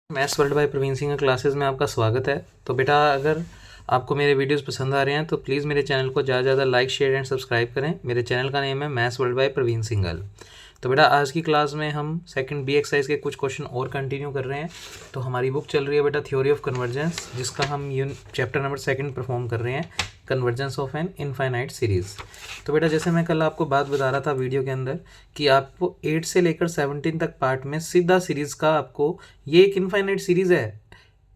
Maths world by Praveen Singh classes में आपका स्वागत है। तो बेटा, अगर आपको मेरे वीडियोस पसंद आ रहे हैं तो प्लीज़ मेरे चैनल को ज़्यादा से ज़्यादा लाइक शेयर एंड सब्सक्राइब करें। मेरे चैनल का नेम है maths world by Praveen Singhal. तो बेटा, आज की क्लास में हम सेकंड बी एक्सरसाइज के कुछ क्वेश्चन और कंटिन्यू कर रहे हैं। तो हमारी बुक चल रही है बेटा थ्योरी ऑफ कन्वर्जेंस, जिसका हम चैप्टर नंबर 2 परफॉर्म कर रहे हैं, convergence of an infinite series. तो बेटा, जैसे मैं कल आपको बात बता रहा था वीडियो के अंदर कि आपको 8 से लेकर 17 तक पार्ट में सीधा सीरीज़ का आपको ये एक इनफाइनाइट सीरीज़ है,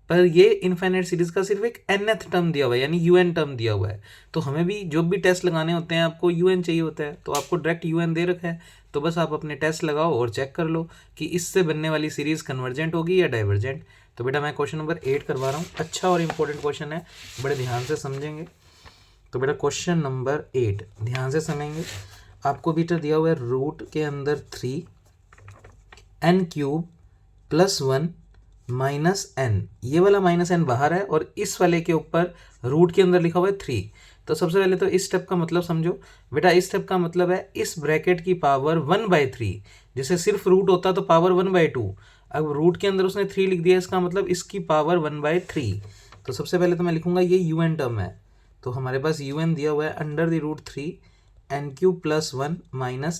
पर ये इनफाइनाइट सीरीज का सिर्फ एक nth टर्म दिया हुआ है, यानी यूएन टर्म दिया हुआ है। तो हमें भी जो भी टेस्ट लगाने होते हैं आपको यूएन चाहिए होता है, तो आपको डायरेक्ट यूएन दे रखा है। तो बस आप अपने टेस्ट लगाओ और चेक कर लो कि इससे बनने वाली सीरीज कन्वर्जेंट होगी या डाइवर्जेंट। तो बेटा, मैं क्वेश्चन नंबर 8 करवा रहा हूँ। अच्छा और इंपॉर्टेंट क्वेश्चन है, बड़े ध्यान से समझेंगे। तो बेटा, क्वेश्चन नंबर 8 ध्यान से समझेंगे। आपको बेटा दिया हुआ है रूट के अंदर 3n³ + 1 -n। ये वाला -n बाहर है और इस वाले के ऊपर रूट के अंदर लिखा हुआ है 3। तो सबसे पहले तो इस स्टेप का मतलब समझो बेटा। इस स्टेप का मतलब है इस ब्रैकेट की पावर 1/3। जैसे सिर्फ रूट होता तो पावर 1/2। अब रूट के अंदर उसने 3 लिख दिया, इसका मतलब इसकी पावर 1/3। तो सबसे पहले तो मैं लिखूंगा ये यूएन टर्म है। तो हमारे पास यूएन दिया हुआ है √3 n³ + 1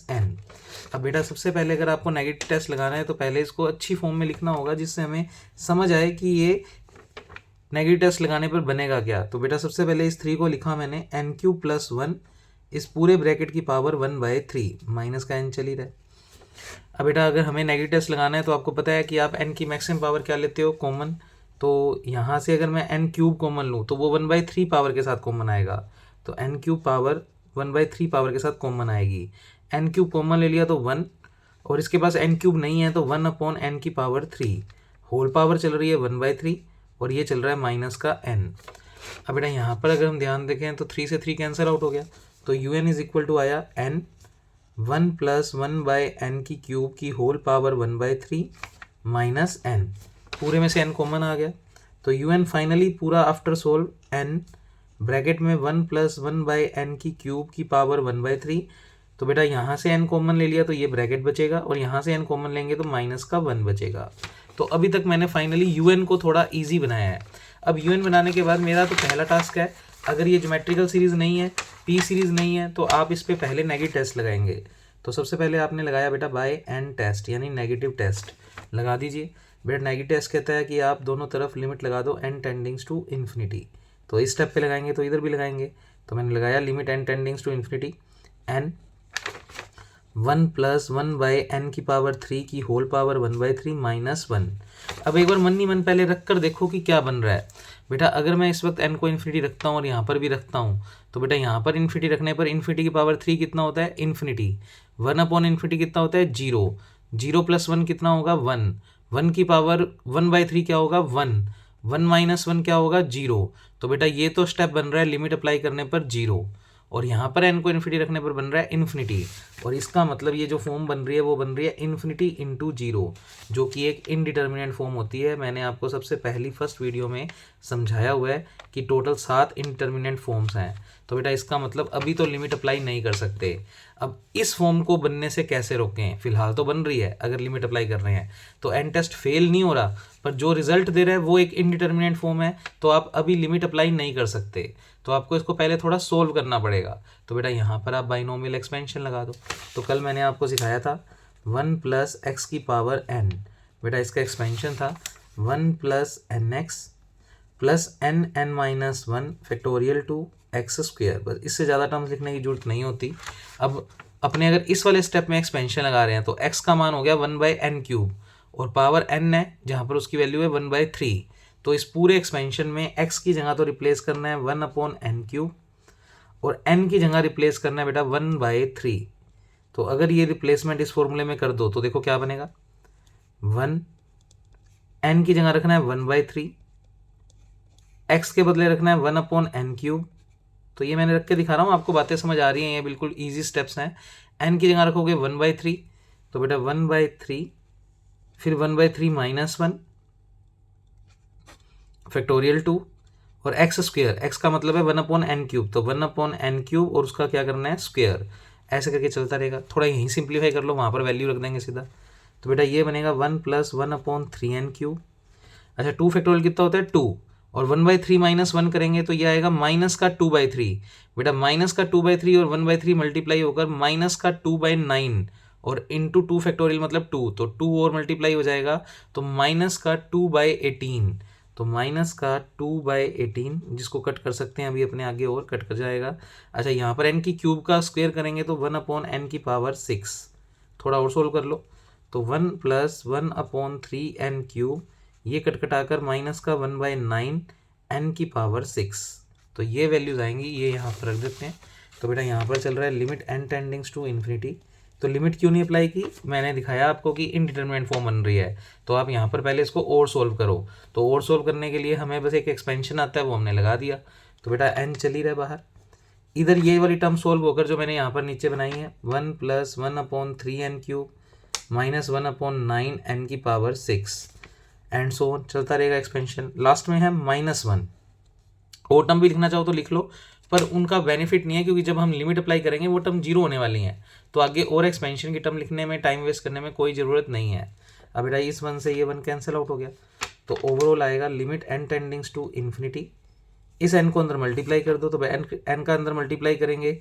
-n। अब बेटा, सबसे पहले अगर आपको नेगेटिव टेस्ट लगाना है तो पहले इसको अच्छी फॉर्म में लिखना होगा, जिससे हमें समझ आए कि ये नेगेटिव टेस्ट लगाने पर बनेगा क्या। तो बेटा, सबसे पहले इस 3 को लिखा मैंने n³ + 1, इस पूरे ब्रैकेट की पावर 1/3, माइनस का n चल ही रहा है। अब बेटा, अगर हमें नेगेटिव टेस्ट लगाना है तो आपको पता है कि आप n की मैक्सिमम पावर क्या लेते हो, कॉमन। तो यहाँ से अगर मैं n³ कॉमन लूँ तो वो 1/3 पावर के साथ कॉमन आएगा। तो n³ पावर 1/3 पावर के साथ कॉमन आएगी। n³ कॉमन ले लिया तो 1, और इसके पास n³ नहीं है तो 1/n³ होल पावर चल रही है 1/3, और ये चल रहा है माइनस का n। अब बेटा, यहाँ पर अगर हम ध्यान देखें तो 3 से 3 कैंसिल आउट हो गया। तो un = आया n 1 + 1/n³ whole power 1/3 -n। पूरे में से n कॉमन आ गया। तो un फाइनली पूरा आफ्टर सोल्व n ब्रैकेट में 1 + 1/n³ पावर 1/3। तो बेटा, यहाँ से n कॉमन ले लिया तो ये ब्रैकेट बचेगा, और यहाँ से n कॉमन लेंगे तो माइनस का 1 बचेगा। तो अभी तक मैंने फाइनली un को थोड़ा इजी बनाया है। अब un बनाने के बाद मेरा तो पहला टास्क है, अगर ये ज्योमेट्रिकल सीरीज़ नहीं है, पी सीरीज़ नहीं है, तो आप इस पर पहले नेगेटिव टेस्ट लगाएंगे। तो सबसे पहले आपने लगाया बेटा बाय n टेस्ट, यानी नेगेटिव टेस्ट लगा दीजिए। बेटा, नेगेटिव टेस्ट कहता है कि आप दोनों तरफ लिमिट लगा दो n टेंडिंग्स टू इन्फिनिटी। तो इस स्टेप पे लगाएंगे तो इधर भी लगाएंगे। तो मैंने लगाया limit n tending to infinity n 1 + 1/n³ की होल पावर 1/3 -1। अब एक बार मन ही मन पहले रख कर देखो कि क्या बन रहा है। बेटा, अगर मैं इस वक्त n को इन्फिनिटी रखता हूँ और यहाँ पर भी रखता हूँ, तो बेटा यहाँ पर इन्फिनिटी रखने पर इन्फिनिटी की पावर 3 कितना होता है, इन्फिनिटी। 1/∞ कितना होता है, 0। 0 + 1 कितना होगा, 1। 1 की पावर 1/3 क्या होगा, 1। 1 - 1 क्या होगा, 0। तो बेटा, ये तो स्टेप बन रहा है लिमिट अप्लाई करने पर 0, और यहाँ पर n को इन्फिनिटी रखने पर बन रहा है इन्फिनिटी। और इसका मतलब ये जो फॉर्म बन रही है वो बन रही है इन्फिनिटी × 0, जो कि एक इनडिटर्मिनेंट फॉर्म होती है। मैंने आपको सबसे पहली फर्स्ट वीडियो में समझाया हुआ है कि टोटल 7 इनडिटर्मिनेंट फॉर्म्स हैं। तो बेटा, इसका मतलब अभी तो लिमिट अप्लाई नहीं कर सकते। अब इस फॉर्म को बनने से कैसे रोकें, फिलहाल तो बन रही है, अगर लिमिट अप्लाई कर रहे हैं तो n टेस्ट फेल नहीं हो रहा, पर जो रिजल्ट दे रहा है वो एक इनडिटर्मिनेंट फॉर्म है, तो आप अभी लिमिट अप्लाई नहीं कर सकते। तो आपको इसको पहले थोड़ा सोल्व करना पड़ेगा। तो बेटा, यहाँ पर आप बाइनोमियल एक्सपेंशन लगा दो। तो कल मैंने आपको सिखाया था 1 + x⁴n। बेटा, इसका एक्सपेंशन था 1 + nx + nn-1 factorial two x²। बस इससे ज़्यादा टर्म्स लिखने की जरूरत नहीं होती। अब अपने अगर इस वाले स्टेप में एक्सपेंशन लगा रहे हैं तो x का मान हो गया 1/n³ और पावर n है जहाँ पर उसकी वैल्यू है 1/3। तो इस पूरे एक्सपेंशन में x की जगह तो रिप्लेस करना है 1/n³ और n की जगह रिप्लेस करना है बेटा 1/3। तो अगर ये रिप्लेसमेंट इस फॉर्मूले में कर दो तो देखो क्या बनेगा, 1 n की जगह रखना है 1/3, x के बदले रखना है 1/n³। तो ये मैंने रख के दिखा रहा हूँ, आपको बातें समझ आ रही हैं, ये बिल्कुल ईजी स्टेप्स हैं। n की जगह रखोगे 1/3, तो बेटा 1/3, फिर 1/3 -1 फैक्टोरियल 2 और x²। x का मतलब है 1/n³, तो 1/n³ और उसका क्या करना है, स्क्वायर। ऐसे करके चलता रहेगा। थोड़ा यहीं सिंप्लीफाई कर लो, वहाँ पर वैल्यू रख देंगे सीधा। तो बेटा, ये बनेगा 1 + 1/3n³ अच्छा 2 फैक्टोरियल कितना होता है 2, और 1/3 माइनस 1 करेंगे तो ये आएगा माइनस का 2/3। बेटा माइनस का 2/3 और 1/3 मल्टीप्लाई होकर माइनस का 2/9 और इंटू 2 फैक्टोरियल मतलब 2, तो 2 और मल्टीप्लाई हो जाएगा तो माइनस का 2/18। तो माइनस का 2/18 जिसको कट कर सकते हैं अभी अपने आगे और कट कर जाएगा। अच्छा यहाँ पर n की क्यूब का स्क्वायर करेंगे तो 1/n की पावर 6। थोड़ा और सोल्व कर लो तो 1 + 1/3n क्यूब, ये कटकटाकर माइनस का 1/9 n की पावर 6। तो ये वैल्यूज आएंगी, ये यहाँ पर रख देते हैं। तो बेटा यहाँ पर चल रहा है limit n tending to infinity. तो लिमिट क्यों नहीं अप्लाई की, मैंने दिखाया आपको कि इनडिटरमिनेट फॉर्म बन रही है। तो आप यहाँ पर पहले इसको और सोल्व करो। तो और सोल्व करने के लिए हमें बस एक एक्सपेंशन आता है, वो हमने लगा दिया। तो बेटा n चल ही रहा बाहर। इधर ये वाली टर्म सोल्व होकर जो मैंने यहाँ पर नीचे बनाई है 1 + 1/3n क्यूब माइनस 1/9n की पावर 6 एंड सो ऑन चलता रहेगा एक्सपेंशन। लास्ट में है -1। और टर्म भी लिखना चाहो तो लिख लो, पर उनका बेनिफिट नहीं है क्योंकि जब हम लिमिट अप्लाई करेंगे वो टर्म 0 होने वाली है। तो आगे और एक्सपेंशन की टर्म लिखने में टाइम वेस्ट करने में कोई ज़रूरत नहीं है। अब बेटा इस 1 से ये 1 कैंसिल आउट हो गया। तो ओवरऑल आएगा limit n tending to infinity. इस n को अंदर मल्टीप्लाई कर दो तो n का अंदर मल्टीप्लाई करेंगे।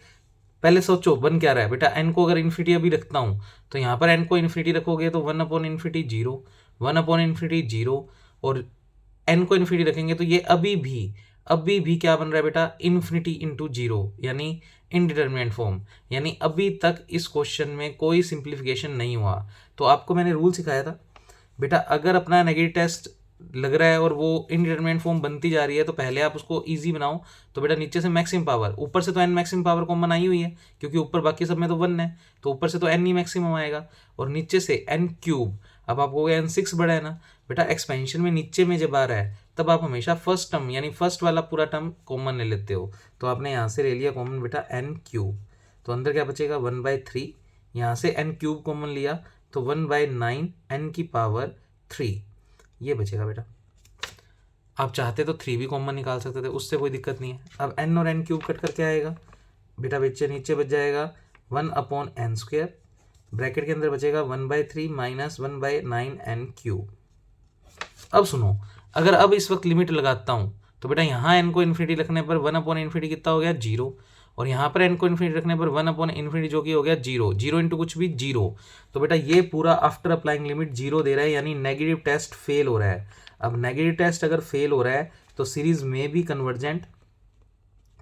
पहले सोचो बन क्या रहा है बेटा, n को अगर इन्फिनिटी अभी रखता हूँ तो यहाँ पर n को इन्फिनिटी रखोगे तो 1/∞ 0, 1/∞ 0, और n को इन्फिनिटी रखेंगे तो ये अभी भी क्या बन रहा है बेटा, इन्फिनिटी इंटू 0, यानी इनडिटरमिनेट फॉर्म। यानी अभी तक इस क्वेश्चन में कोई सिंप्लीफिकेशन नहीं हुआ। तो आपको मैंने रूल सिखाया था बेटा, अगर अपना नेगेटिव टेस्ट लग रहा है और वो इनडिटरमिनेट फॉर्म बनती जा रही है तो पहले आप उसको इजी बनाओ। तो बेटा नीचे से मैक्सिमम पावर, ऊपर से तो n मैक्सिमम पावर कॉमन आई हुई है क्योंकि ऊपर बाकी सब में तो 1 है, तो ऊपर से तो n ही मैक्सिमम आएगा, और नीचे से n क्यूब। अब आपको n 6 बड़ा है ना बेटा, एक्सपेंशन में नीचे में जब आ रहा है तब आप हमेशा फर्स्ट टर्म यानी फर्स्ट वाला पूरा टर्म कॉमन ले लेते हो। तो आपने यहाँ से ले लिया कॉमन बेटा n क्यूब, तो अंदर क्या बचेगा 1/3, यहाँ से n क्यूब कॉमन लिया तो 1/9 n की पावर 3 ये बचेगा बेटा। आप चाहते तो 3 भी कॉमन निकाल सकते थे, उससे कोई दिक्कत नहीं है। अब n और n क्यूब कट करके आएगा बेटा, नीचे बच जाएगा 1/n², ब्रैकेट के अंदर बचेगा 1/3 माइनस 1/9n क्यूब। अब सुनो, अगर अब इस वक्त लिमिट लगाता हूँ तो बेटा यहाँ n को इन्फिनिटी रखने पर 1/∞ कितना हो गया 0, और यहाँ पर n को इन्फिनिटी रखने पर 1/∞ जो कि हो गया 0, 0 इंटू कुछ भी 0। तो बेटा ये पूरा आफ्टर अप्लाइंग लिमिट 0 दे रहा है, यानी नेगेटिव टेस्ट फेल हो रहा है। अब नेगेटिव टेस्ट अगर फेल हो रहा है तो सीरीज में भी कन्वर्जेंट,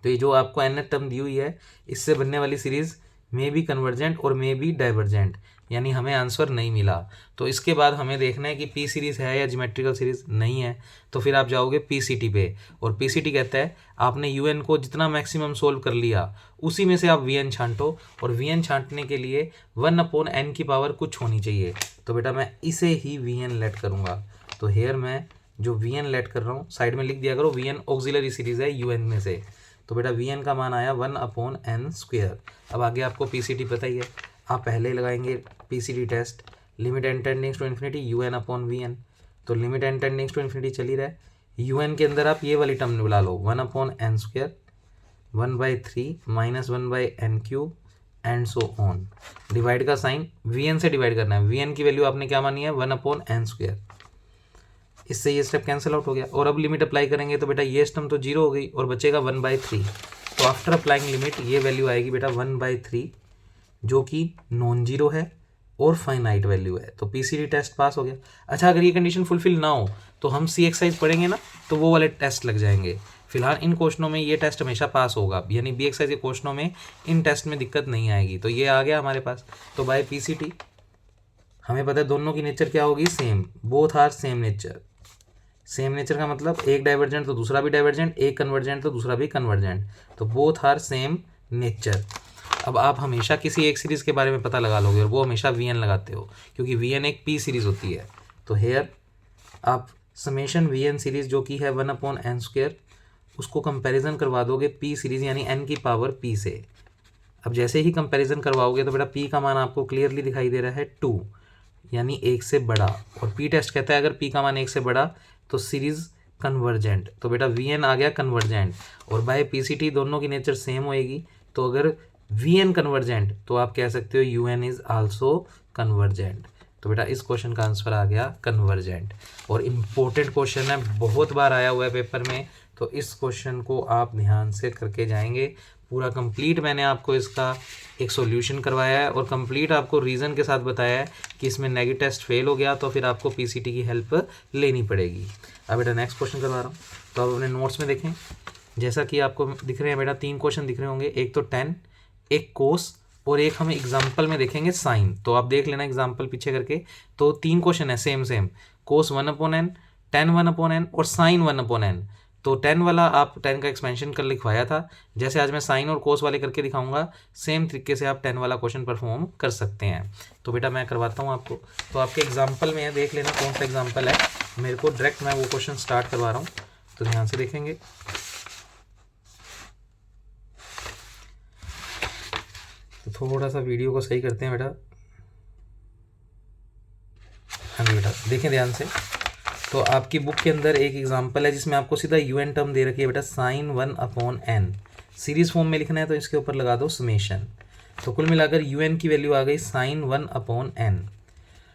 तो ये जो आपको n टर्म दी हुई है इससे बनने वाली सीरीज में भी कन्वर्जेंट और में भी डाइवर्जेंट, यानी हमें आंसर नहीं मिला। तो इसके बाद हमें देखना है कि पी सीरीज़ है या ज्योमेट्रिकल सीरीज़ नहीं है। तो फिर आप जाओगे पीसीटी पे, और पीसीटी कहता है आपने यूएन को जितना मैक्सिमम सोल्व कर लिया उसी में से आप वीएन छांटो, और वीएन छांटने के लिए 1/n की पावर कुछ होनी चाहिए। तो बेटा मैं इसे ही वीएन लेट करूँगा। तो हेयर मैं जो वीएन लेट कर रहा हूँ साइड में लिख दिया करो, वीएन ऑक्सिलरी सीरीज़ है यूएन में से। तो बेटा वीएन का मान आया 1/n²। अब आगे आपको पीसीटी पता ही है, आप पहले लगाएंगे PCT test, limit n tending to infinity un/vn। तो limit n tending to infinity चल ही रहा है, un के अंदर आप ये वाली टर्म बुला लो 1/n², 1/3 minus 1/n³ and so on. Divide का साइन vn से डिवाइड करना है, vn की वैल्यू आपने क्या मानी है 1/n²। इससे ये स्टेप कैंसिल आउट हो गया, और अब लिमिट अप्लाई करेंगे तो बेटा ये टर्म तो 0 हो गई और बचेगा 1/3। तो आफ्टर अप्लाइंग लिमिट ये वैल्यू आएगी बेटा 1/3, जो कि नॉन जीरो है और फाइनाइट वैल्यू है। तो पीसीटी टेस्ट पास हो गया। अच्छा अगर ये कंडीशन फुलफिल ना हो तो हम सी एक्सरसाइज पढ़ेंगे ना, तो वो वाले टेस्ट लग जाएंगे। फिलहाल इन क्वेश्चनों में ये टेस्ट हमेशा पास होगा, यानी बी एक्सरसाइज के क्वेश्चनों में इन टेस्ट में दिक्कत नहीं आएगी। तो ये आ गया हमारे पास। तो बाय पीसीटी हमें पता है दोनों की नेचर क्या होगी, same, both are same nature. Same nature का मतलब एक डाइवर्जेंट तो दूसरा भी डाइवर्जेंट, एक कन्वर्जेंट तो दूसरा भी कन्वर्जेंट, तो बोथ आर सेम नेचर। अब आप हमेशा किसी एक सीरीज़ के बारे में पता लगा लोगे और वो हमेशा वीएन लगाते हो, क्योंकि वीएन एक पी सीरीज़ होती है। तो हेयर आप समेशन वीएन सीरीज़ जो कि है 1/n², उसको कंपैरिजन करवा दोगे पी सीरीज़ यानी n की पावर p से। अब जैसे ही कंपैरिजन करवाओगे तो बेटा p का मान आपको क्लियरली दिखाई दे रहा है 2, यानी 1 से बड़ा, और p टेस्ट कहता है अगर p का मान 1 से बड़ा तो सीरीज़ कन्वर्जेंट। तो बेटा वीएन आ गया कन्वर्जेंट, और बाय पीसीटी दोनों की नेचर सेम होएगी। तो अगर वीएन कन्वर्जेंट तो आप कह सकते हो यूएन इज आल्सो कन्वर्जेंट। तो बेटा इस क्वेश्चन का आंसर आ गया कन्वर्जेंट। और इम्पोर्टेंट क्वेश्चन है, बहुत बार आया हुआ है पेपर में, तो इस क्वेश्चन को आप ध्यान से करके जाएंगे। पूरा कंप्लीट मैंने आपको इसका एक सॉल्यूशन करवाया है और कंप्लीट आपको रीज़न के साथ बताया है कि इसमें नेगेटिव टेस्ट फेल हो गया तो फिर आपको पीसीटी की हेल्प लेनी पड़ेगी। अब बेटा नेक्स्ट क्वेश्चन करवा रहा हूँ, तो आप अपने नोट्स में देखें। जैसा कि आपको दिख रहे हैं बेटा 3 क्वेश्चन दिख रहे होंगे, एक तो टेन, एक कोस और एक हम एग्जाम्पल में देखेंगे साइन। तो आप देख लेना एग्जाम्पल पीछे करके। तो 3 क्वेश्चन है सेम कोस 1/n, टेन 1/n और साइन 1/n। तो 10 वाला आप 10 का एक्सपेंशन कर लिखवाया था, जैसे आज मैं साइन और कोस वाले करके दिखाऊंगा, सेम तरीके से आप 10 वाला क्वेश्चन परफॉर्म कर सकते हैं। तो बेटा मैं करवाता हूँ आपको। तो आपके एग्जाम्पल में है, देख लेना कौन सा एग्जाम्पल है। मेरे को डायरेक्ट मैं वो क्वेश्चन स्टार्ट करवा रहा हूँ, तो ध्यान से देखेंगे। तो थोड़ा सा वीडियो को सही करते हैं बेटा। हाँ जी बेटा देखें ध्यान से। तो आपकी बुक के अंदर एक एग्जांपल है जिसमें आपको सीधा यूएन टर्म दे रखी है बेटा, साइन 1/n। सीरीज फॉर्म में लिखना है तो इसके ऊपर लगा दो समेशन। तो कुल मिलाकर यूएन की वैल्यू आ गई साइन 1/n।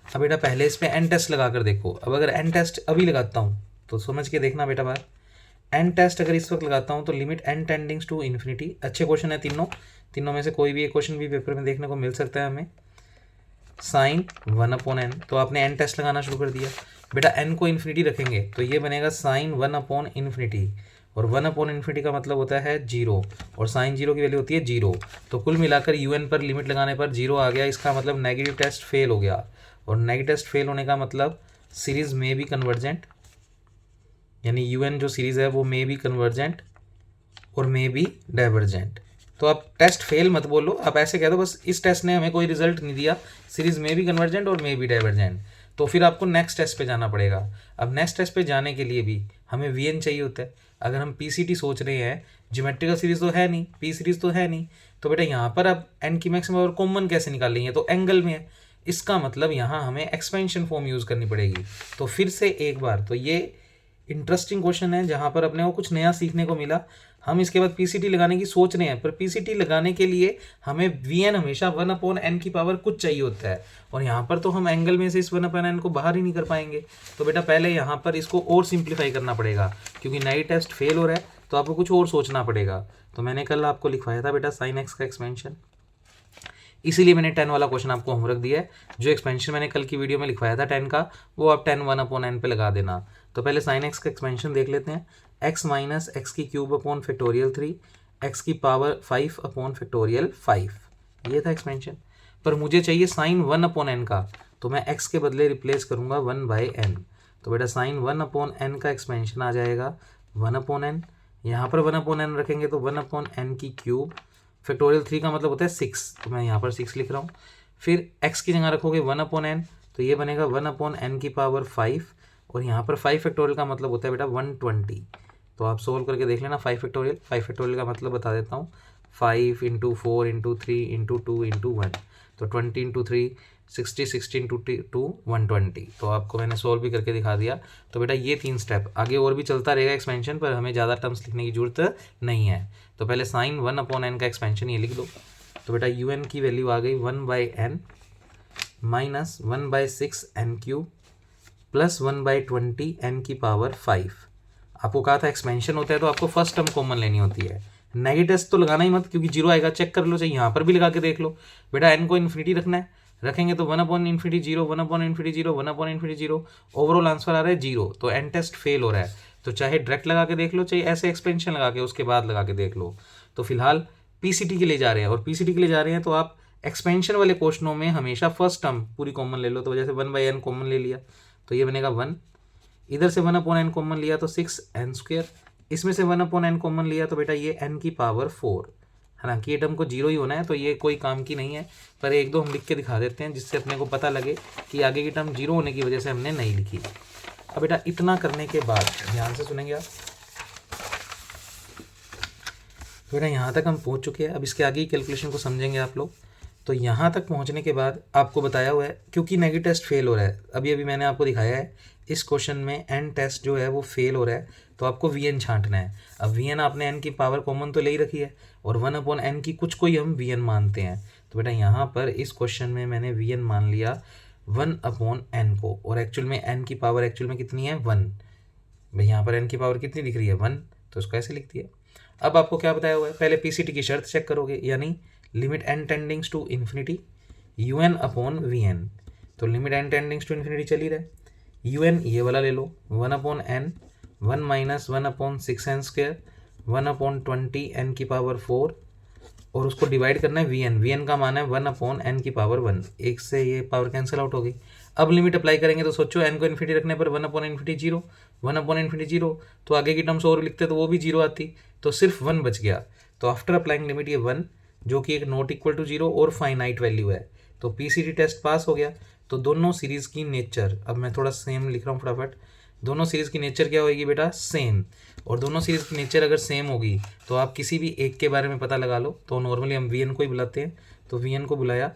अब बेटा पहले इस पर एन टेस्ट लगा कर देखो। अब अगर एन टेस्ट अभी लगाता हूँ तो समझ के देखना बेटा बार। एन टेस्ट अगर इस वक्त लगाता हूँ तो लिमिट एन टेंडिंग्स टू इन्फिनिटी। अच्छे क्वेश्चन है तीनों में से कोई भी एक क्वेश्चन भी पेपर में देखने को मिल सकता है हमें। साइन 1/n, तो आपने एन टेस्ट लगाना शुरू कर दिया बेटा। एन को इन्फिनिटी रखेंगे तो ये बनेगा साइन 1/∞, और 1/∞ का मतलब होता है 0, और साइन 0 की वैल्यू होती है 0। तो कुल मिलाकर यूएन पर लिमिट लगाने पर 0 आ गया। इसका मतलब नेगेटिव टेस्ट फेल हो गया, और नेगेटिव टेस्ट फेल होने का मतलब सीरीज में भी कन्वर्जेंट, यानी यूएन जो सीरीज है वो मे बी कन्वर्जेंट और मे बी डाइवर्जेंट। तो आप टेस्ट फेल मत बोलो, आप ऐसे कह दो बस इस टेस्ट ने हमें कोई रिजल्ट नहीं दिया, सीरीज में भी कन्वर्जेंट और मे बी डाइवर्जेंट। तो फिर आपको नेक्स्ट टेस्ट पे जाना पड़ेगा। अब नेक्स्ट टेस्ट पे जाने के लिए भी हमें वीएन चाहिए होता है। अगर हम पीसीटी सोच रहे हैं, ज्योमेट्रिकल सीरीज तो है नहीं, पी सीरीज तो है नहीं, तो बेटा यहाँ पर अब एन की मैक्सिमम और कॉमन कैसे निकाल लेंगे, तो एंगल में है। इसका मतलब यहाँ हमें एक्सपेंशन फॉर्म यूज़ करनी पड़ेगी। तो फिर से एक बार, तो ये इंटरेस्टिंग क्वेश्चन है जहाँ पर अपने को कुछ नया सीखने को मिला। हम इसके बाद पीसीटी लगाने की सोच रहे हैं, पर पीसीटी लगाने के लिए हमें वीएन हमेशा 1/n की पावर कुछ चाहिए होता है, और यहाँ पर तो हम एंगल में से इस 1/n को बाहर ही नहीं कर पाएंगे। तो बेटा पहले यहाँ पर इसको और सिंप्लीफाई करना पड़ेगा, क्योंकि नई टेस्ट फेल हो रहा है तो आपको कुछ और सोचना पड़ेगा। तो मैंने कल आपको लिखवाया था बेटा साइन एक्स का एक्सपेंशन, इसीलिए मैंने 10 वाला क्वेश्चन आपको होमवर्क दिया है। जो एक्सपेंशन मैंने कल की वीडियो में लिखवाया था 10 का, वो आप 10 1/n पे लगा देना। तो पहले साइन एक्स का एक्सपेंशन देख लेते हैं। x माइनस एक्स की क्यूब अपॉन फैक्टोरियल 3, एक्स की पावर 5/5, ये था एक्सपेंशन। पर मुझे चाहिए साइन 1/n का, तो मैं x के बदले रिप्लेस करूँगा 1/n। तो बेटा साइन 1/n का एक्सपेंशन आ जाएगा 1/n। यहाँ पर 1/n रखेंगे तो 1/n की क्यूब, फैक्टोरियल 3 का मतलब होता है 6, तो मैं यहाँ पर 6 लिख रहा हूँ। फिर x की जगह रखोगे 1/n, तो ये बनेगा 1/n की पावर 5, और यहाँ पर 5 फैक्टोरियल का मतलब होता है बेटा 120। तो आप सोल्व करके देख लेना 5 फैक्टोरियल का मतलब बता देता हूँ, 5 × 4 × 3 × 2 × 1, तो 20 × 3 60, 60 × 2 120। तो आपको मैंने सोल्व भी करके दिखा दिया। तो बेटा ये 3 स्टेप, आगे और भी चलता रहेगा एक्सपेंशन, पर हमें ज़्यादा टर्म्स लिखने की जरूरत नहीं है। तो पहले साइन 1/n का एक्सपेंशन ये लिख दो। तो बेटा यूएन की वैल्यू आ गई 1/n minus 1/6n³ plus 1/20 n की पावर 5। आपको कहा था एक्सपेंशन होता है तो आपको फर्स्ट टर्म कॉमन लेनी होती है। नेगेटिव तो लगाना ही मत, क्योंकि 0 आएगा, चेक कर लो, चाहिए यहाँ पर भी लगा के देख लो। बेटा एन को इन्फिनिटी रखना है, रखेंगे तो 1/∞0, 1/∞0, 1/∞0, ओवरऑल आंसर आ रहा है 0। तो एन टेस्ट फेल हो रहा है, तो चाहे डायरेक्ट लगा के देख लो, चाहे ऐसे एक्सपेंशन लगा के उसके बाद लगा के देख लो। तो फिलहाल पीसीटी के लिए जा रहे हैं, और पीसीटी के लिए जा रहे हैं तो आप एक्सपेंशन वाले क्वेश्चनों में हमेशा फर्स्ट टर्म पूरी कॉमन ले लो। तो जैसे 1/n कॉमन ले लिया तो ये बनेगा 1, इधर से 1/n कॉमन लिया तो 6n², इसमें से 1/n कॉमन लिया तो बेटा ये n की पावर 4। हालांकि ये टर्म को 0 ही होना है तो ये कोई काम की नहीं है, पर एक दो हम लिख के दिखा देते हैं जिससे अपने को पता लगे कि आगे की टर्म 0 होने की वजह से हमने नहीं लिखी। अब बेटा इतना करने के बाद ध्यान से सुनेंगे आप। बेटा यहाँ तक हम पहुँच चुके हैं, अब इसके आगे की कैलकुलेशन को समझेंगे आप लोग। तो यहाँ तक पहुँचने के बाद आपको बताया हुआ है, क्योंकि नेगेटिव टेस्ट फेल हो रहा है, अभी मैंने आपको दिखाया है इस क्वेश्चन में एन टेस्ट जो है वो फेल हो रहा है, तो आपको वी एन छांटना है। अब वी एन आपने एन की पावर कॉमन तो ले ही रखी है, और 1/n की कुछ को ही हम वी एन मानते हैं। तो बेटा यहाँ पर इस क्वेश्चन में मैंने वी एन मान लिया 1/n को, और एक्चुअल में n की पावर एक्चुअल में कितनी है 1। भाई यहाँ पर n की पावर कितनी दिख रही है 1, तो इसको ऐसे लिख दिया। अब आपको क्या बताया हुआ है, पहले पीसीटी की शर्त चेक करोगे, यानी limit n tending to infinity un/vn। तो limit n tending to infinity चली रहे, un ये वाला ले लो 1/n, 1 - 1/6n², 1/20 n की पावर 4, और उसको डिवाइड करना है vn का मान है 1/n की पावर 1। एक से ये पावर कैंसिल आउट हो गई। अब लिमिट अप्लाई करेंगे तो सोचो n को इन्फिनिटी रखने पर 1/∞ 0, 1/∞ 0, तो आगे की टर्म्स और लिखते तो वो भी 0 आती, तो सिर्फ 1 बच गया। तो आफ्टर अप्लाइंग लिमिट ये 1, जो कि एक नॉट इक्वल टू 0 और फाइनाइट वैल्यू है, तो पीसीटी टेस्ट पास हो गया। तो दोनों सीरीज़ की नेचर, अब मैं थोड़ा सेम लिख रहा हूँ फटाफट, दोनों सीरीज़ की नेचर क्या होगी बेटा, सेम। और दोनों सीरीज़ की नेचर अगर सेम होगी तो आप किसी भी एक के बारे में पता लगा लो। तो नॉर्मली हम वीएन को ही बुलाते हैं, तो वीएन को बुलाया,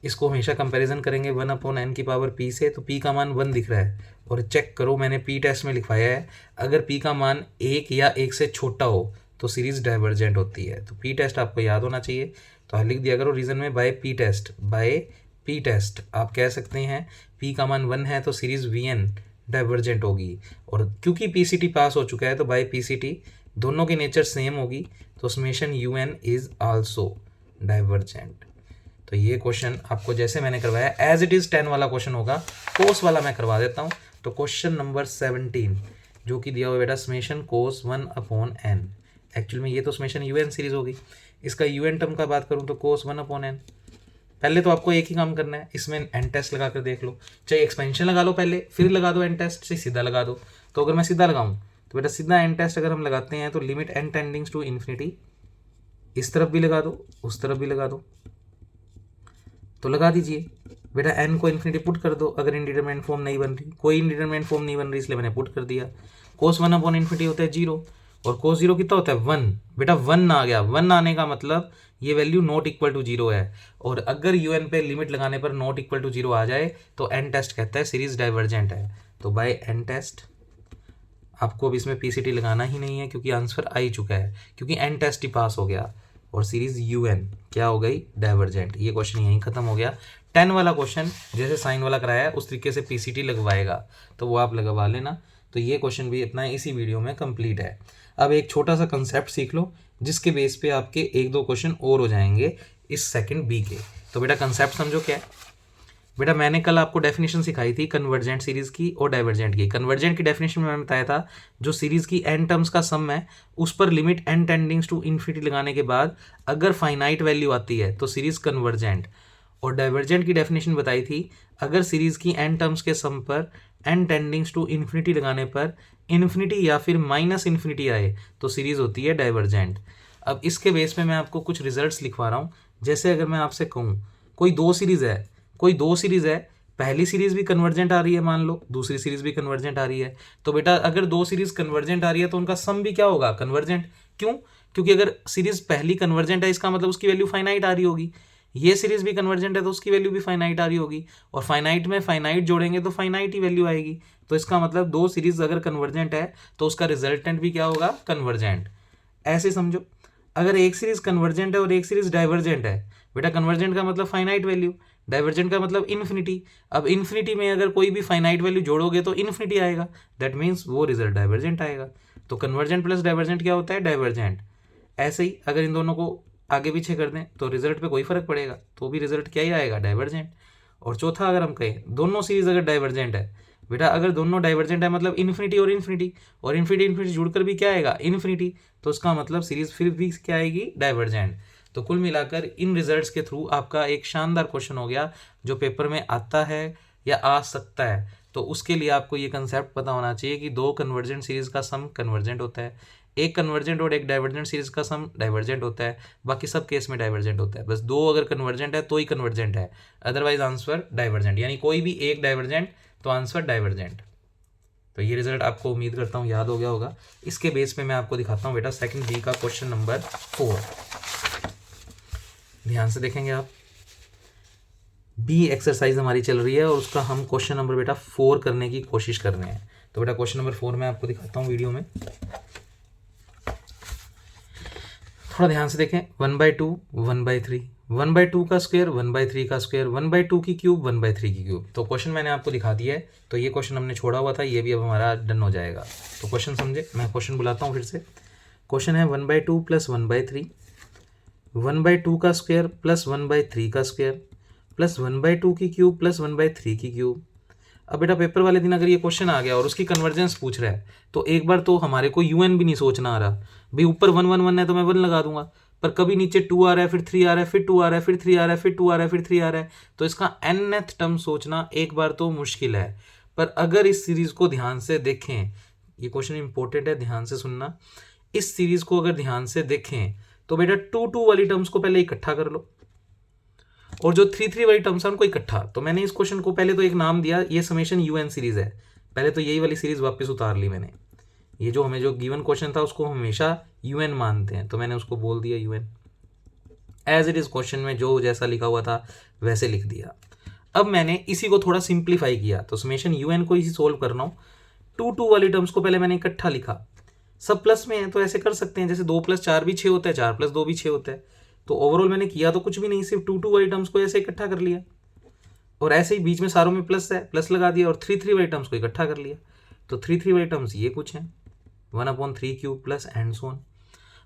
इसको हमेशा कंपैरिजन करेंगे 1/n की पावर p से, तो p का मान 1 दिख रहा है, और चेक करो मैंने p टेस्ट में लिखवाया है, अगर p का मान 1 या 1 से छोटा हो तो सीरीज़ डाइवर्जेंट होती है। तो p टेस्ट आपको याद होना चाहिए, तो लिख दिया करो रीजन में बाय p टेस्ट आप कह सकते हैं p का मान 1 है तो सीरीज़ vn डाइवर्जेंट होगी। और क्योंकि पीसीटी पास हो चुका है तो बाय पीसीटी दोनों की नेचर सेम होगी, तो summation un is also divergent. तो ये क्वेश्चन आपको जैसे मैंने करवाया एज इट इज़ 10 वाला क्वेश्चन होगा, कोस वाला मैं करवा देता हूँ। तो क्वेश्चन नंबर 17 जो कि दिया हुआ बेटा समेशन कोस 1/n, एक्चुअल में ये तो समेशन un सीरीज होगी, इसका un टर्म का बात करूँ तो कोस 1/n। पहले तो आपको एक ही काम करना है, इसमें एन टेस्ट लगा कर देख लो, चाहे एक्सपेंशन लगा लो पहले फिर लगा दो एन टेस्ट, से सीधा लगा दो। तो अगर मैं सीधा लगाऊं तो बेटा सीधा एन टेस्ट अगर हम लगाते हैं तो limit n tending to infinity, इस तरफ भी लगा दो उस तरफ भी लगा दो, तो लगा दीजिए बेटा n को इन्फिनिटी पुट कर दो। अगर इंडिटरमिनेंट फॉर्म नहीं बन रही, कोई इंडिटरमिनेंट फॉर्म नहीं बन रही, इसलिए मैंने पुट कर दिया। कोस 1/∞ होता है 0, और कोस 0 कितना होता है 1। बेटा 1 आ गया, 1 आने का मतलब ये वैल्यू नॉट इक्वल टू 0 है, और अगर un पे लिमिट लगाने पर नॉट इक्वल टू 0 आ जाए तो n टेस्ट कहता है सीरीज डाइवर्जेंट है। तो बाय n टेस्ट आपको अब इसमें पीसीटी लगाना ही नहीं है, क्योंकि आंसर आ ही चुका है, क्योंकि n टेस्ट ही पास हो गया और सीरीज un क्या हो गई, डाइवर्जेंट। ये क्वेश्चन यहीं खत्म हो गया। 10 वाला क्वेश्चन जैसे साइन वाला कराया है उस तरीके से पीसीटी लगवाएगा, तो वो आप लगवा लेना। तो ये क्वेश्चन भी अपना इसी वीडियो में कंप्लीट है। अब एक छोटा सा कंसेप्ट सीख लो, जिसके बेस पे आपके 1-2 क्वेश्चन और हो जाएंगे इस सेकंड बी के। तो बेटा कंसेप्ट समझो क्या है। बेटा मैंने कल आपको डेफिनेशन सिखाई थी कन्वर्जेंट सीरीज की और डाइवर्जेंट की। कन्वर्जेंट की डेफिनेशन में मैंने बताया था जो सीरीज की n टर्म्स का सम है उस पर limit n tending to infinity लगाने के बाद अगर फाइनाइट वैल्यू आती है तो सीरीज कन्वर्जेंट। और डाइवर्जेंट की डेफिनेशन बताई थी अगर सीरीज की n टर्म्स के सम पर n टेंडिंग्स टू इन्फिनिटी लगाने पर इन्फिनिटी या फिर माइनस इन्फिनिटी आए तो सीरीज होती है डाइवर्जेंट। अब इसके बेस पे मैं आपको कुछ रिजल्ट्स लिखवा रहा हूँ। जैसे अगर मैं आपसे कहूँ कोई दो सीरीज है, पहली सीरीज भी कन्वर्जेंट आ रही है मान लो, दूसरी सीरीज भी कन्वर्जेंट आ रही है, तो बेटा अगर दो सीरीज कन्वर्जेंट आ रही है तो उनका सम भी क्या होगा, कन्वर्जेंट। क्यों? क्योंकि अगर सीरीज पहली कन्वर्जेंट है इसका मतलब उसकी वैल्यू फाइनाइट आ रही होगी, ये सीरीज भी कन्वर्जेंट है तो उसकी वैल्यू भी फाइनाइट आ रही होगी, और फाइनाइट में फाइनाइट जोड़ेंगे तो फाइनाइट ही वैल्यू आएगी। तो इसका मतलब दो सीरीज अगर कन्वर्जेंट है तो उसका रिजल्टेंट भी क्या होगा, कन्वर्जेंट। ऐसे समझो अगर एक सीरीज कन्वर्जेंट है और एक सीरीज डाइवर्जेंट है, बेटा कन्वर्जेंट का मतलब फाइनाइट वैल्यू, डाइवर्जेंट का मतलब इन्फिनिटी। अब इन्फिनिटी में अगर कोई भी फाइनाइट वैल्यू जोड़ोगे तो इन्फिनिटी आएगा, दैट मीन्स वो रिजल्ट डाइवर्जेंट आएगा। तो कन्वर्जेंट प्लस डाइवर्जेंट क्या होता है, डाइवर्जेंट। ऐसे ही अगर इन दोनों को आगे पीछे कर दें तो रिजल्ट पे कोई फर्क पड़ेगा, तो भी रिजल्ट क्या ही आएगा, डाइवर्जेंट। और चौथा अगर हम कहें दोनों सीरीज अगर डाइवर्जेंट है, बेटा अगर दोनों डाइवर्जेंट है मतलब इन्फिनिटी और इन्फिनिटी, और इन्फिनिटी जुड़कर भी क्या आएगा, इन्फिनिटी, तो उसका मतलब सीरीज फिर भी क्या आएगी, डाइवर्जेंट। तो कुल मिलाकर इन रिजल्ट्स के थ्रू आपका एक शानदार क्वेश्चन हो गया जो पेपर में आता है या आ सकता है। तो उसके लिए आपको ये कंसेप्ट पता होना चाहिए कि दो कन्वर्जेंट सीरीज का सम कन्वर्जेंट होता है, एक कन्वर्जेंट और एक डाइवर्जेंट सीरीज का सम डाइवर्जेंट होता है, बाकी सब केस में डाइवर्जेंट होता है। बस दो अगर कन्वर्जेंट है तो ही कन्वर्जेंट है, अदरवाइज आंसर डाइवर्जेंट, यानी कोई भी एक डाइवर्जेंट तो आंसर डाइवर्जेंट। तो ये रिजल्ट आपको उम्मीद करता हूँ याद हो गया होगा। इसके बेस पे मैं आपको दिखाता हूँ बेटा सेकंड बी का क्वेश्चन नंबर 4। ध्यान से देखेंगे आप, बी एक्सरसाइज हमारी चल रही है और उसका हम क्वेश्चन नंबर बेटा 4 करने की कोशिश कर रहे हैं। तो बेटा क्वेश्चन नंबर 4 मैं आपको दिखाता हूँ वीडियो में, थोड़ा ध्यान से देखें। 1/2, 1/3, 1/2 का स्क्वायर, 1/3 का स्क्वायर, 1/2 की क्यूब, 1/3 की क्यूब। तो क्वेश्चन मैंने आपको दिखा दिया है, तो ये क्वेश्चन हमने छोड़ा हुआ था, ये भी अब हमारा डन हो जाएगा। तो क्वेश्चन समझे, मैं क्वेश्चन बुलाता हूँ फिर से। क्वेश्चन है 1/2 प्लस 1/3, 1/2 का स्क्वायर प्लस 1/3 का स्क्वायर प्लस 1/2 की क्यूब प्लस 1/3 की क्यूब। अब बेटा पेपर वाले दिन अगर ये क्वेश्चन आ गया और उसकी कन्वर्जेंस पूछ रहा है, तो एक बार तो हमारे को यूएन भी नहीं सोचना आ रहा भाई। ऊपर 1 1 1 है तो मैं 1 लगा दूंगा, पर कभी नीचे 2 आ रहा है, फिर 3 आ रहा है, फिर 2 आ रहा है, फिर 3 आ रहा है, फिर 2 आ रहा है, फिर 3 आ रहा है, तो इसका nth टर्म सोचना एक बार तो मुश्किल है। पर अगर इस सीरीज को ध्यान से देखें, ये क्वेश्चन इंपॉर्टेंट है, ध्यान से सुनना। इस सीरीज को अगर ध्यान से देखें तो बेटा 2 2 वाली टर्म्स को पहले इकट्ठा कर लो, और जो 3 3 वाली टर्म्स है उनको इकट्ठा। तो मैंने इस क्वेश्चन को पहले तो एक नाम दिया, ये समेशन यूएन सीरीज है। पहले तो यही वाली सीरीज वापस उतार ली मैंने। ये जो हमें जो गिवन क्वेश्चन था उसको हमेशा यूएन मानते हैं, तो मैंने उसको बोल दिया UN. As it is question में जो जैसा लिखा हुआ था वैसे लिख दिया। अब मैंने इसी को थोड़ा सिंप्लीफाई किया, तो समेशन यूएन को इसी सोल्व करना हो। 2 2 वाली टर्म्स को पहले मैंने इकट्ठा लिखा, सब प्लस में है तो ऐसे कर सकते हैं, जैसे 2 + 4 भी 6 होता है, 4 + 2 भी 6 होता है। तो ओवरऑल मैंने किया तो कुछ भी नहीं, सिर्फ 2 2 वाली टर्म्स को ऐसे इकट्ठा कर लिया, और ऐसे ही बीच में सारों में प्लस है, प्लस लगा दिया, और 3 3 वाली टर्म्स को इकट्ठा कर लिया। तो 3 3 वाली टर्म्स ये कुछ हैं, 1/3 cube plus and so on.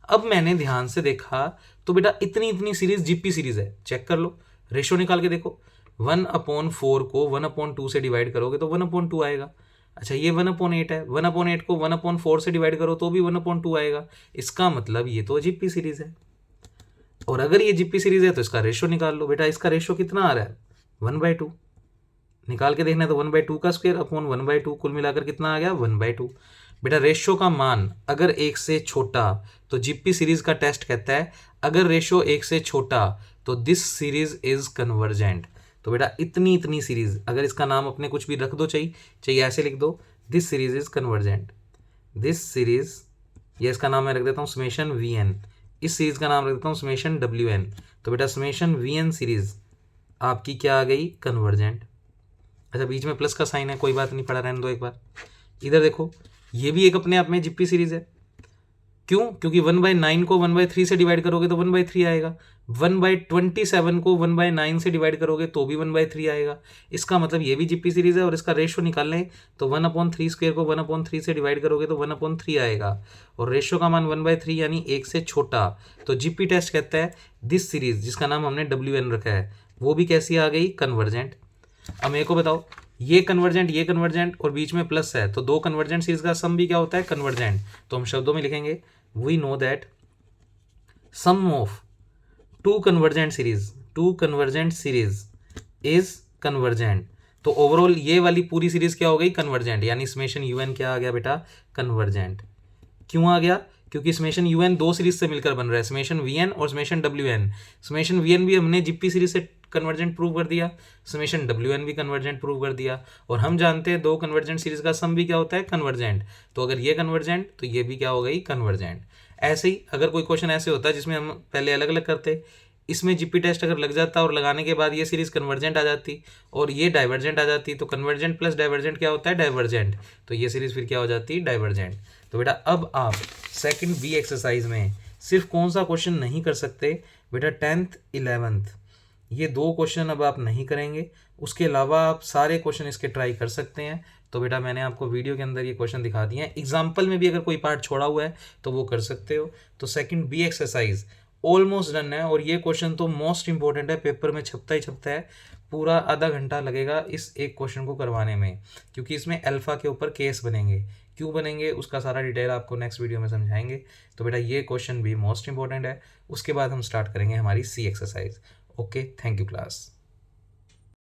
अब मैंने ध्यान से देखा तो बेटा इतनी इतनी सीरीज जीपी सीरीज है, चेक कर लो, रेशियो निकाल के देखो। 1/4 को 1/2 से डिवाइड करोगे तो 1/2 आएगा। अच्छा ये 1/8 है, 1/8 को 1/4 से डिवाइड करो तो भी 1/2 आएगा। इसका मतलब ये तो जीपी सीरीज है, और अगर ये जीपी सीरीज है तो इसका रेशियो निकाल लो। बेटा इसका रेशियो कितना आ रहा है, 1/2। निकाल के देखना है तो 1/2 का स्क्वायर अपॉन 1/2, कुल मिलाकर कितना आ गया, 1/2। बेटा रेशियो का मान अगर 1 से छोटा, तो जीपी सीरीज का टेस्ट कहता है अगर रेशियो 1 से छोटा तो दिस सीरीज इज कन्वर्जेंट। तो बेटा इतनी इतनी सीरीज, अगर इसका नाम अपने कुछ भी रख दो, चाहिए ऐसे लिख दो, this series is convergent. This series, ये इसका नाम मैं रख देता हूँ समेशन वीएन, इस सीरीज का नाम रख देता हूँ समेशन डब्ल्यूएन। तो बेटा समेशन वीएन सीरीज आपकी क्या आ गई, कन्वर्जेंट। अच्छा बीच में प्लस का साइन है, कोई बात नहीं, पढ़ा रहने दो एक बार। इधर देखो, ये भी एक अपने आप में जीपी सीरीज है। क्यों, क्योंकि 1/9 को 1/3 से डिवाइड करोगे तो 1/3 आएगा, 1/27 को 1/9 से डिवाइड करोगे तो भी 1/3 आएगा। इसका मतलब ये भी जीपी सीरीज है, और इसका रेशियो निकाल लें तो 1/3 स्क्वायर को 1/3 से डिवाइड करोगे तो 1/3 आएगा, और रेशियो का मान 1/3 यानी 1 से छोटा। तो जीपी टेस्ट कहता है दिस सीरीज, जिसका नाम हमने WN रखा है, वो भी कैसी आ गई, कन्वर्जेंट। अब मेरे को बताओ, ये कन्वर्जेंट और बीच में प्लस है, तो दो कन्वर्जेंट सीरीज का सम भी क्या होता है, कन्वर्जेंट। तो हम शब्दों में लिखेंगे we know that sum of two convergent series is convergent. तो ओवरऑल ये वाली पूरी सीरीज क्या हो गई, कन्वर्जेंट, यानी समेशन यूएन क्या आ गया बेटा, कन्वर्जेंट। क्यों आ गया, क्योंकि समेशन यूएन दो सीरीज से मिलकर बन रहा है, समेशन वीएन और समेशन डब्ल्यूएन। समेशन वीएन भी हमने जीपी सीरीज से कन्वर्जेंट प्रूव कर दिया, समेशन डब्ल्यूएन भी कन्वर्जेंट प्रूव कर दिया, और हम जानते हैं दो कन्वर्जेंट सीरीज का सम भी क्या होता है, कन्वर्जेंट। तो अगर ये कन्वर्जेंट तो ये भी क्या हो गई, कन्वर्जेंट। ऐसे ही अगर कोई क्वेश्चन ऐसे होता है जिसमें हम पहले अलग अलग करते, इसमें जीपी टेस्ट अगर लग जाता और लगाने के बाद ये सीरीज कन्वर्जेंट आ जाती और ये डाइवर्जेंट आ जाती, तो कन्वर्जेंट प्लस डाइवर्जेंट क्या होता है, डाइवर्जेंट। तो ये सीरीज फिर क्या हो जाती है, डाइवर्जेंट। तो बेटा अब आप सेकंड बी एक्सरसाइज में सिर्फ कौन सा क्वेश्चन नहीं कर सकते बेटा, 10th 11th, ये दो क्वेश्चन अब आप नहीं करेंगे, उसके अलावा आप सारे क्वेश्चन इसके ट्राई कर सकते हैं। तो बेटा मैंने आपको वीडियो के अंदर ये क्वेश्चन दिखा दिए हैं, एग्जाम्पल में भी अगर कोई पार्ट छोड़ा हुआ है तो वो कर सकते हो। तो second B exercise almost done है, और ये क्वेश्चन तो मोस्ट इंपॉर्टेंट है, पेपर में छपता ही छपता है। पूरा आधा घंटा लगेगा इस एक क्वेश्चन को करवाने में, क्योंकि इसमें अल्फा के ऊपर केस बनेंगे, क्यों बनेंगे उसका सारा डिटेल आपको नेक्स्ट वीडियो में समझाएंगे। तो बेटा ये क्वेश्चन भी मोस्ट इंपॉर्टेंट है। उसके बाद हम स्टार्ट करेंगे हमारी C exercise. Okay, thank you class.